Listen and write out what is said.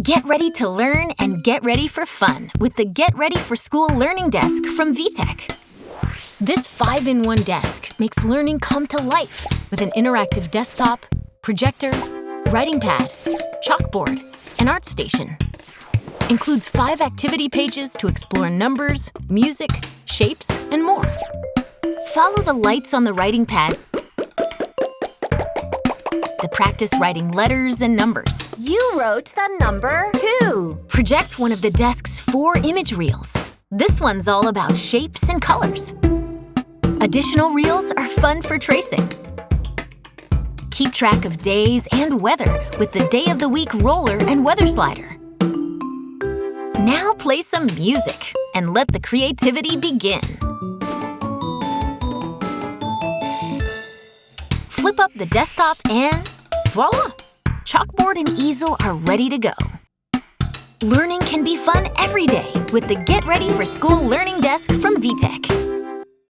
Get ready to learn and get ready for fun with the Get Ready for School Learning Desk from VTech. This 5-in-1 desk makes learning come to life with an interactive desktop, projector, writing pad, chalkboard, and art station. Includes 5 activity pages to explore numbers, music, shapes, and more. Follow the lights on the writing pad to practice writing letters and numbers. You wrote the number 2. Project one of the desk's 4 image reels. This one's all about shapes and colors. Additional reels are fun for tracing. Keep track of days and weather with the Day of the Week roller and weather slider. Now play some music and let the creativity begin. Flip up the desktop and voila! Chalkboard and easel are ready to go. Learning can be fun every day with the Get Ready for School Learning Desk from VTech.